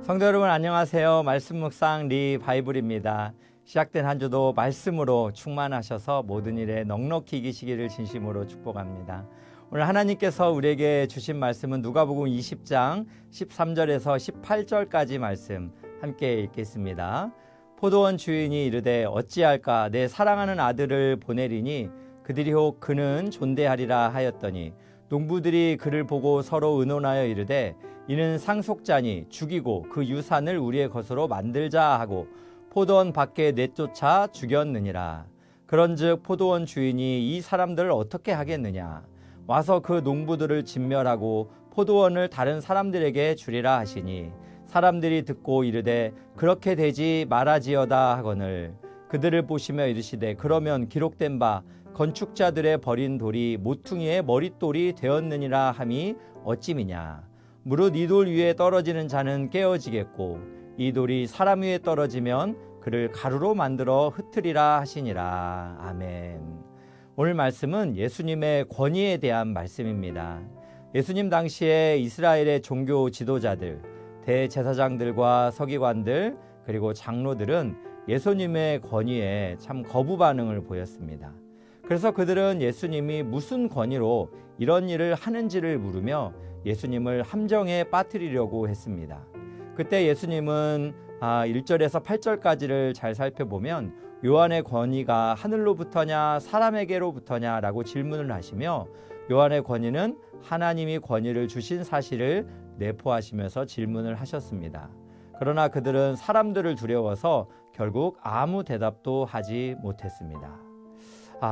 성도 여러분 안녕하세요. 말씀 묵상 리바이블입니다. 시작된 한 주도 말씀으로 충만하셔서 모든 일에 넉넉히 이기시기를 진심으로 축복합니다. 오늘 하나님께서 우리에게 주신 말씀은 누가복음 20장 13절에서 18절까지 말씀 함께 읽겠습니다. 포도원 주인이 이르되 어찌할까 내 사랑하는 아들을 보내리니 그들이 혹 그는 존대하리라 하였더니 농부들이 그를 보고 서로 의논하여 이르되 이는 상속자니 죽이고 그 유산을 우리의 것으로 만들자 하고 포도원 밖에 내쫓아 죽였느니라. 그런즉 포도원 주인이 이 사람들을 어떻게 하겠느냐? 와서 그 농부들을 진멸하고 포도원을 다른 사람들에게 주리라 하시니 사람들이 듣고 이르되 그렇게 되지 말아지어다 하거늘 그들을 보시며 이르시되 그러면 기록된 바 건축자들의 버린 돌이 모퉁이의 머릿돌이 되었느니라 함이 어찌미냐? 무릇 이 돌 위에 떨어지는 자는 깨어지겠고 이 돌이 사람 위에 떨어지면 그를 가루로 만들어 흩으리라 하시니라. 아멘. 오늘 말씀은 예수님의 권위에 대한 말씀입니다. 예수님 당시에 이스라엘의 종교 지도자들, 대제사장들과 서기관들 그리고 장로들은 예수님의 권위에 참 거부 반응을 보였습니다. 그래서 그들은 예수님이 무슨 권위로 이런 일을 하는지를 물으며 예수님을 함정에 빠뜨리려고 했습니다. 그때 예수님은 1절에서 8절까지를 잘 살펴보면 요한의 권위가 하늘로부터냐 사람에게로부터냐 라고 질문을 하시며 요한의 권위는 하나님이 권위를 주신 사실을 내포하시면서 질문을 하셨습니다. 그러나 그들은 사람들을 두려워서 결국 아무 대답도 하지 못했습니다.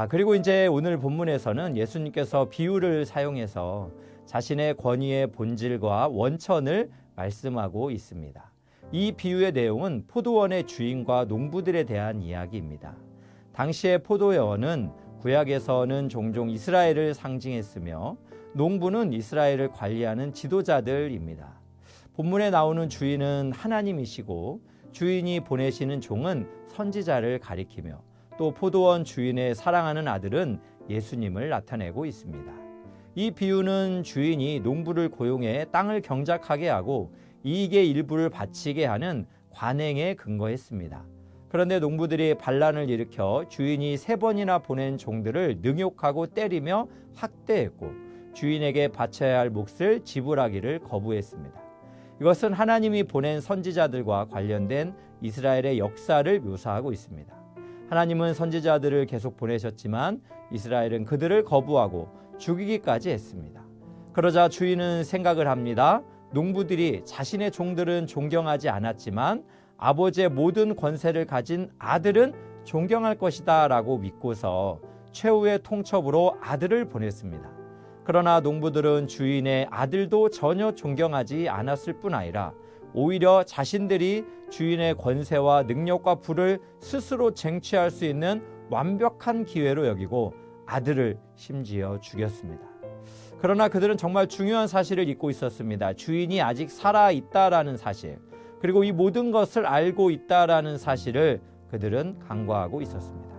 그리고 이제 오늘 본문에서는 예수님께서 비유를 사용해서 자신의 권위의 본질과 원천을 말씀하고 있습니다. 이 비유의 내용은 포도원의 주인과 농부들에 대한 이야기입니다. 당시의 포도원은 구약에서는 종종 이스라엘을 상징했으며 농부는 이스라엘을 관리하는 지도자들입니다. 본문에 나오는 주인은 하나님이시고 주인이 보내시는 종은 선지자를 가리키며 또 포도원 주인의 사랑하는 아들은 예수님을 나타내고 있습니다. 이 비유는 주인이 농부를 고용해 땅을 경작하게 하고 이익의 일부를 바치게 하는 관행에 근거했습니다. 그런데 농부들이 반란을 일으켜 주인이 3번이나 보낸 종들을 능욕하고 때리며 학대했고 주인에게 바쳐야 할 몫을 지불하기를 거부했습니다. 이것은 하나님이 보낸 선지자들과 관련된 이스라엘의 역사를 묘사하고 있습니다. 하나님은 선지자들을 계속 보내셨지만 이스라엘은 그들을 거부하고 죽이기까지 했습니다. 그러자 주인은 생각을 합니다. 농부들이 자신의 종들은 존경하지 않았지만 아버지의 모든 권세를 가진 아들은 존경할 것이다 라고 믿고서 최후의 통첩으로 아들을 보냈습니다. 그러나 농부들은 주인의 아들도 전혀 존경하지 않았을 뿐 아니라 오히려 자신들이 주인의 권세와 능력과 부를 스스로 쟁취할 수 있는 완벽한 기회로 여기고 아들을 심지어 죽였습니다. 그러나 그들은 정말 중요한 사실을 잊고 있었습니다. 주인이 아직 살아있다라는 사실, 그리고 이 모든 것을 알고 있다라는 사실을 그들은 간과하고 있었습니다.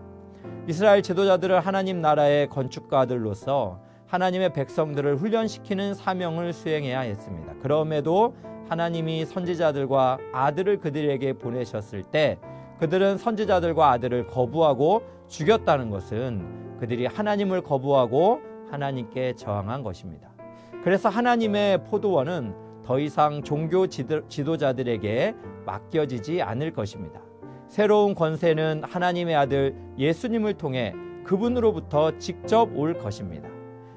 이스라엘 지도자들은 하나님 나라의 건축가들로서 하나님의 백성들을 훈련시키는 사명을 수행해야 했습니다. 그럼에도 하나님이 선지자들과 아들을 그들에게 보내셨을 때 그들은 선지자들과 아들을 거부하고 죽였다는 것은 그들이 하나님을 거부하고 하나님께 저항한 것입니다. 그래서 하나님의 포도원은 더 이상 종교 지도자들에게 맡겨지지 않을 것입니다. 새로운 권세는 하나님의 아들 예수님을 통해 그분으로부터 직접 올 것입니다.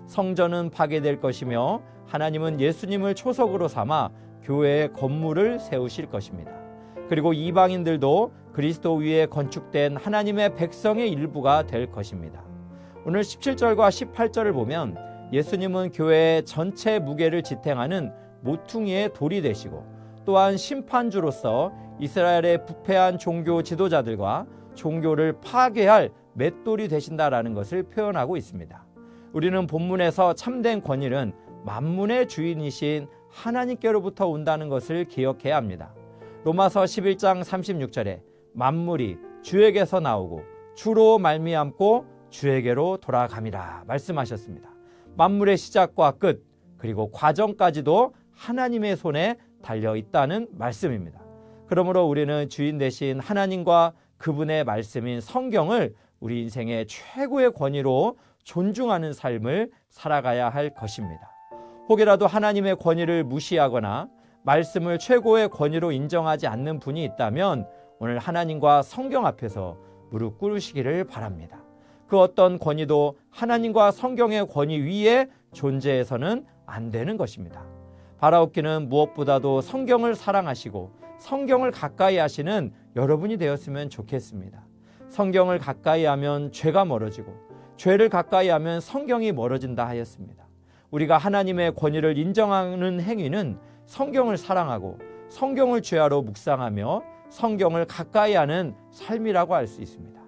성전은 파괴될 것이며 하나님은 예수님을 초석으로 삼아 교회의 건물을 세우실 것입니다. 그리고 이방인들도 그리스도 위에 건축된 하나님의 백성의 일부가 될 것입니다. 오늘 17절과 18절을 보면 예수님은 교회의 전체 무게를 지탱하는 모퉁이의 돌이 되시고 또한 심판주로서 이스라엘의 부패한 종교 지도자들과 종교를 파괴할 맷돌이 되신다라는 것을 표현하고 있습니다. 우리는 본문에서 참된 권위는 만문의 주인이신 하나님께로부터 온다는 것을 기억해야 합니다. 로마서 11장 36절에 만물이 주에게서 나오고 주로 말미암고 주에게로 돌아감이라 말씀하셨습니다. 만물의 시작과 끝 그리고 과정까지도 하나님의 손에 달려 있다는 말씀입니다. 그러므로 우리는 주인 되신 하나님과 그분의 말씀인 성경을 우리 인생의 최고의 권위로 존중하는 삶을 살아가야 할 것입니다. 혹이라도 하나님의 권위를 무시하거나 말씀을 최고의 권위로 인정하지 않는 분이 있다면 오늘 하나님과 성경 앞에서 무릎 꿇으시기를 바랍니다. 그 어떤 권위도 하나님과 성경의 권위 위에 존재해서는 안 되는 것입니다. 바라옵기는 무엇보다도 성경을 사랑하시고 성경을 가까이 하시는 여러분이 되었으면 좋겠습니다. 성경을 가까이 하면 죄가 멀어지고 죄를 가까이 하면 성경이 멀어진다 하였습니다. 우리가 하나님의 권위를 인정하는 행위는 성경을 사랑하고 성경을 죄하로 묵상하며 성경을 가까이 하는 삶이라고 할 수 있습니다.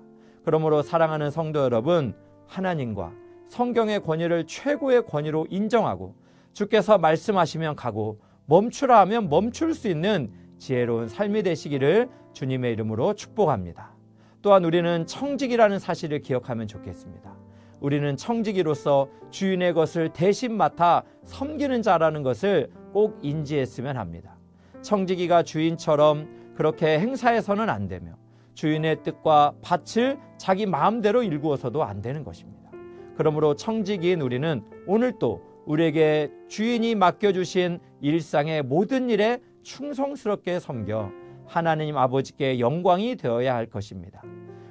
그러므로 사랑하는 성도 여러분, 하나님과 성경의 권위를 최고의 권위로 인정하고 주께서 말씀하시면 가고 멈추라 하면 멈출 수 있는 지혜로운 삶이 되시기를 주님의 이름으로 축복합니다. 또한 우리는 청직이라는 사실을 기억하면 좋겠습니다. 우리는 청지기로서 주인의 것을 대신 맡아 섬기는 자라는 것을 꼭 인지했으면 합니다. 청지기가 주인처럼 그렇게 행사해서는 안 되며 주인의 뜻과 밭을 자기 마음대로 일구어서도 안 되는 것입니다. 그러므로 청지기인 우리는 오늘 또 우리에게 주인이 맡겨주신 일상의 모든 일에 충성스럽게 섬겨 하나님 아버지께 영광이 되어야 할 것입니다.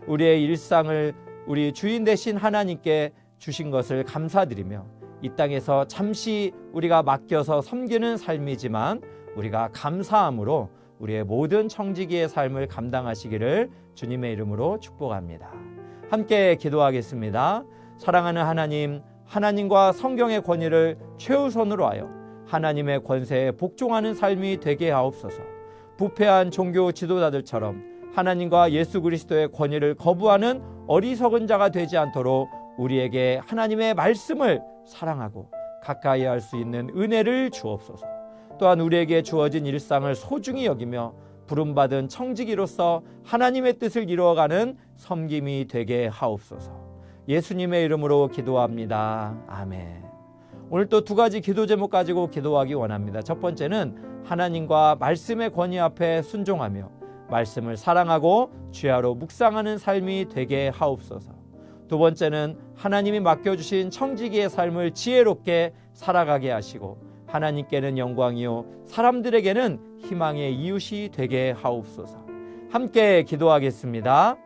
우리의 일상을 우리 주인 되신 하나님께 주신 것을 감사드리며 이 땅에서 잠시 우리가 맡겨서 섬기는 삶이지만 우리가 감사함으로 우리의 모든 청지기의 삶을 감당하시기를 주님의 이름으로 축복합니다. 함께 기도하겠습니다. 사랑하는 하나님, 하나님과 성경의 권위를 최우선으로 하여 하나님의 권세에 복종하는 삶이 되게 하옵소서. 부패한 종교 지도자들처럼 하나님과 예수 그리스도의 권위를 거부하는 어리석은 자가 되지 않도록 우리에게 하나님의 말씀을 사랑하고 가까이 할 수 있는 은혜를 주옵소서. 또한 우리에게 주어진 일상을 소중히 여기며 부름받은 청지기로서 하나님의 뜻을 이루어가는 섬김이 되게 하옵소서. 예수님의 이름으로 기도합니다. 아멘. 오늘 또 두 가지 기도 제목 가지고 기도하기 원합니다. 첫 번째는 하나님과 말씀의 권위 앞에 순종하며 말씀을 사랑하고 주야로 묵상하는 삶이 되게 하옵소서. 두 번째는 하나님이 맡겨주신 청지기의 삶을 지혜롭게 살아가게 하시고 하나님께는 영광이요 사람들에게는 희망의 이웃이 되게 하옵소서. 함께 기도하겠습니다.